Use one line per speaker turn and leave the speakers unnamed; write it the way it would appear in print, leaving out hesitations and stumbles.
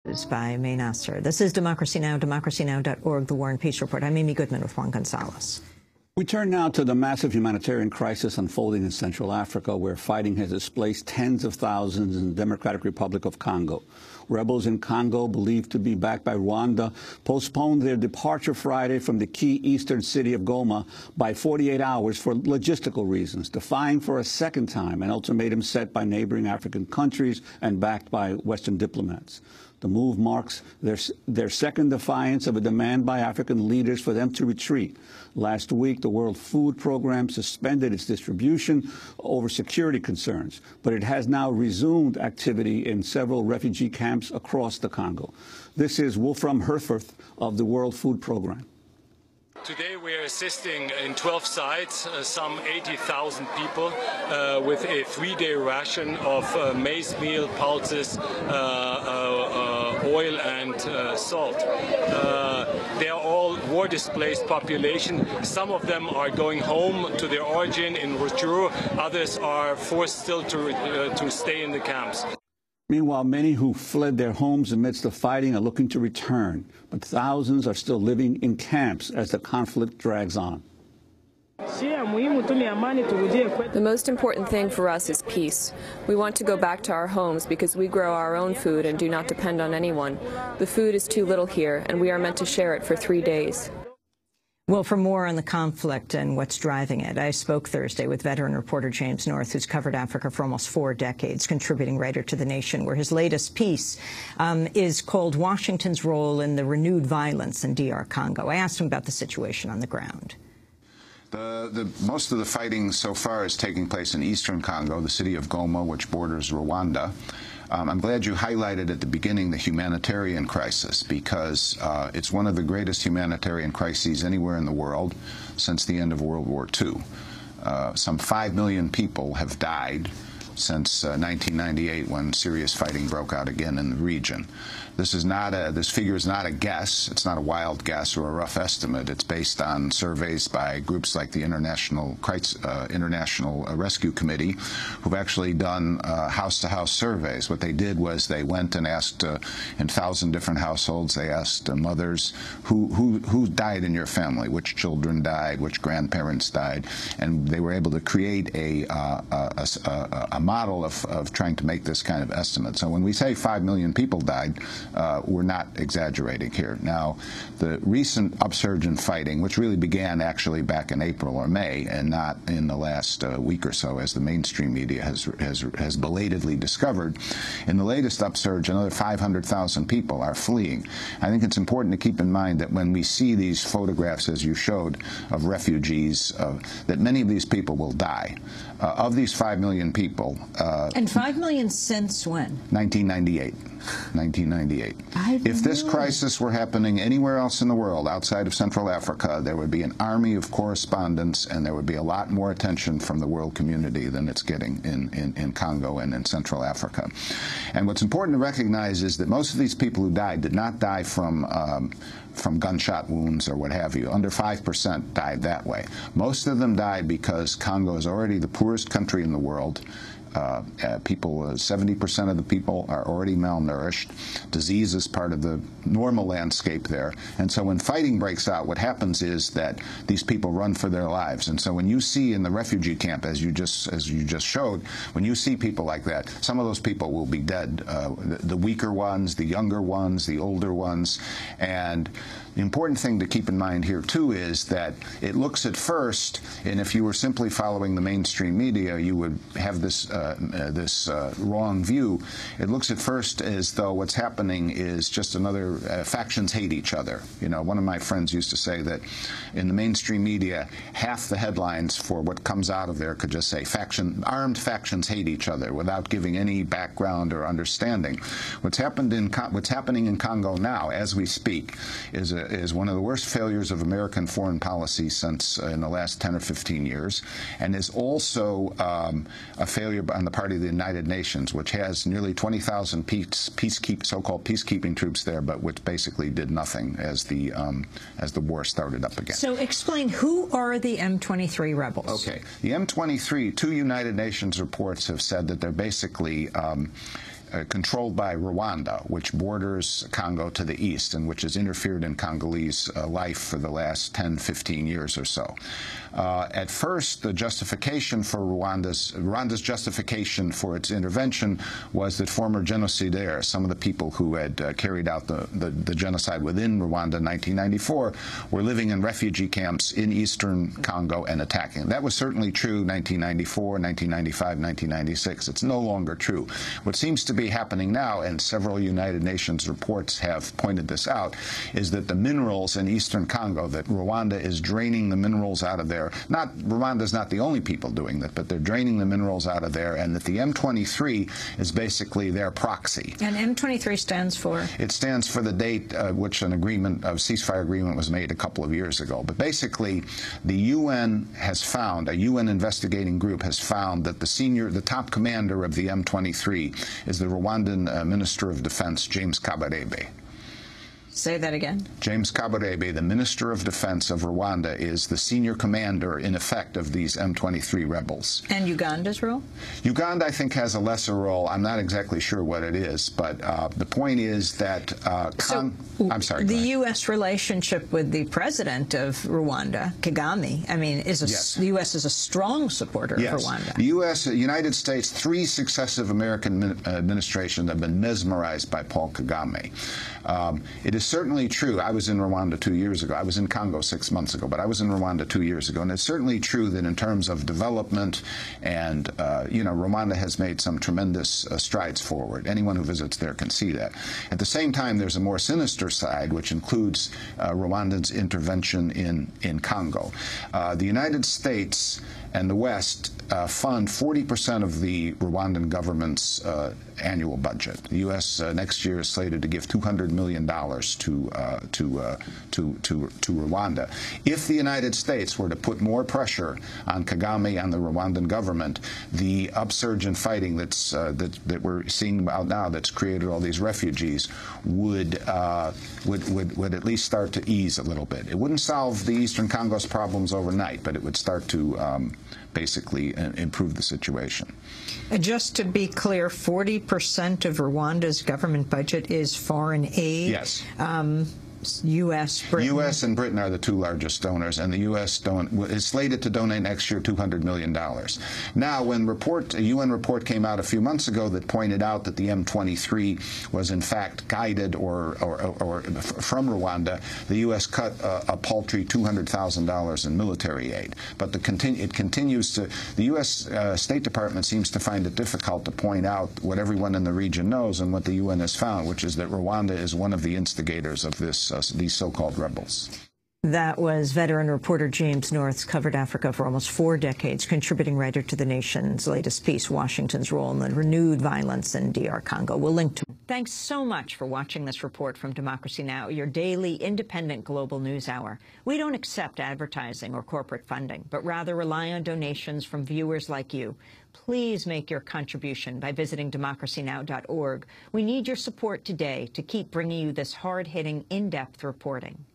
By May Nasser. This is Democracy Now!, democracynow.org, The War and Peace Report. I'm Amy Goodman with Juan Gonzalez.
We turn now to the massive humanitarian crisis unfolding in Central Africa, where fighting has displaced tens of thousands in the Democratic Republic of Congo. Rebels in Congo, believed to be backed by Rwanda, postponed their departure Friday from the key eastern city of Goma by 48 hours for logistical reasons, defying for a second time an ultimatum set by neighboring African countries and backed by Western diplomats. The move marks their second defiance of a demand by African leaders for them to retreat. Last week, the World Food Program suspended its distribution over security concerns, but it has now resumed activity in several refugee camps across the Congo. This is Wolfram Herfurth of the World Food Program.
Today we are assisting in 12 sites, some 80,000 people with a 3-day ration of maize meal, pulses, oil and salt. They are all war-displaced population. Some of them are going home to their origin in Rwanda. Others are forced still to stay in the camps.
Meanwhile, many who fled their homes amidst the fighting are looking to return, but thousands are still living in camps as the conflict drags on.
The most important thing for us is peace. We want to go back to our homes because we grow our own food and do not depend on anyone. The food is too little here, and we are meant to share it for 3 days.
Well, for more on the conflict and what's driving it, I spoke Thursday with veteran reporter James North, who's covered Africa for almost 4 decades, contributing writer to The Nation, where his latest piece is called Washington's Role in the Renewed Violence in DR Congo. I asked him about the situation on the ground.
Most of the fighting so far is taking place in eastern Congo, the city of Goma, which borders Rwanda. I'm glad you highlighted at the beginning the humanitarian crisis, because it's one of the greatest humanitarian crises anywhere in the world since the end of World War II. Some 5 million people have died since 1998, when serious fighting broke out again in the region. This figure is not a guess. It's not a wild guess or a rough estimate. It's based on surveys by groups like the International Rescue Committee, who've actually done house-to-house surveys. What they did was they went and asked in 1,000 different households. They asked mothers who died in your family, which children died, which grandparents died, and they were able to create a model of trying to make this kind of estimate. So when we say 5 million people died, we're not exaggerating here. Now, the recent upsurge in fighting, which really began actually back in April or May, and not in the last week or so, as the mainstream media has belatedly discovered, in the latest upsurge, another 500,000 people are fleeing. I think it's important to keep in mind that when we see these photographs, as you showed, of refugees, that many of these people will die. Of these 5 million people...
and 5 million since when?
1998. 1998. If this crisis were happening anywhere else in the world outside of Central Africa, there would be an army of correspondents, and there would be a lot more attention from the world community than it's getting in Congo and in Central Africa. And what's important to recognize is that most of these people who died did not die from gunshot wounds or what have you. Under 5% died that way. Most of them died because Congo is already the poorest country in the world. 70% of the people are already malnourished. Disease is part of the normal landscape there. And so when fighting breaks out, what happens is that these people run for their lives. And so when you see in the refugee camp, as you just showed, when you see people like that, some of those people will be dead. The weaker ones, the younger ones, the older ones. And the important thing to keep in mind here, too, is that it looks at first, and if you were simply following the mainstream media, you would have this wrong view. It looks at first as though what's happening is just another factions hate each other. You know, one of my friends used to say that in the mainstream media, half the headlines for what comes out of there could just say armed factions hate each other, without giving any background or understanding. What's happening in Congo now, as we speak, is one of the worst failures of American foreign policy since in the last 10 or 15 years, and is also a failure on the part of the United Nations, which has nearly 20,000 so-called peacekeeping troops there, but which basically did nothing as the war started up again.
So explain, who are the M23 rebels?
Okay, the M23, 2 United Nations reports have said that they're basically controlled by Rwanda, which borders Congo to the east and which has interfered in Congolese life for the last 10, 15 years or so. At first, the justification for Rwanda's justification for its intervention was that former genocidaires, some of the people who had carried out the genocide within Rwanda in 1994, were living in refugee camps in eastern Congo and attacking. That was certainly true 1994, 1995, 1996. It's no longer true. What seems to be happening now, and several United Nations reports have pointed this out, is that the minerals in eastern Congo, that Rwanda is draining the minerals out of there. Rwanda's not the only people doing that, but they're draining the minerals out of there, and that the M23 is basically their proxy.
And M23 stands for?
It stands for the date which an agreement, a ceasefire agreement, was made a couple of years ago. But basically, the UN has found, a UN investigating group has found that the top commander of the M23 is the Rwandan Minister of Defense, James Kabarebe.
Say that again.
James Kabarebe, the Minister of Defense of Rwanda, is the senior commander, in effect, of these M23 rebels.
And Uganda's role?
Uganda, I think, has a lesser role. I'm not exactly sure what it is, but the point is that... I'm sorry,
the U.S. relationship with the president of Rwanda, Kagame, I mean,
Yes.
the U.S. is a strong supporter of Rwanda.
The United States, 3 successive American administrations have been mesmerized by Paul Kagame. It is certainly true. I was in Rwanda 2 years ago. I was in Congo 6 months ago, but I was in Rwanda 2 years ago. And it's certainly true that in terms of development and, Rwanda has made some tremendous strides forward. Anyone who visits there can see that. At the same time, there's a more sinister side, which includes Rwanda's intervention in Congo. The United States and the West fund 40% of the Rwandan government's annual budget. The U.S. Next year is slated to give $200 million to Rwanda. If the United States were to put more pressure on Kagame and the Rwandan government, the upsurge in fighting that we're seeing out now, that's created all these refugees, would at least start to ease a little bit. It wouldn't solve the Eastern Congo's problems overnight, but it would start to basically improve the situation.
Just to be clear, 40% of Rwanda's government budget is foreign aid.
Yes.
U.S., Britain.
U.S. and Britain are the 2 largest donors, and the U.S. is slated to donate next year $200 million. Now, when a UN report came out a few months ago that pointed out that the M23 was in fact guided or from Rwanda, the U.S. cut a paltry $200,000 in military aid. But it continues to. The U.S. State Department seems to find it difficult to point out what everyone in the region knows and what the UN has found, which is that Rwanda is one of the instigators of these so-called rebels.
That was veteran reporter James North's covered Africa for almost 4 decades, contributing writer to the nation's latest piece, Washington's Role in the Renewed Violence in DR Congo. We'll link to it. Thanks so much for watching this report from Democracy Now!, your daily independent global news hour. We don't accept advertising or corporate funding, but rather rely on donations from viewers like you. Please make your contribution by visiting democracynow.org. We need your support today to keep bringing you this hard-hitting, in-depth reporting.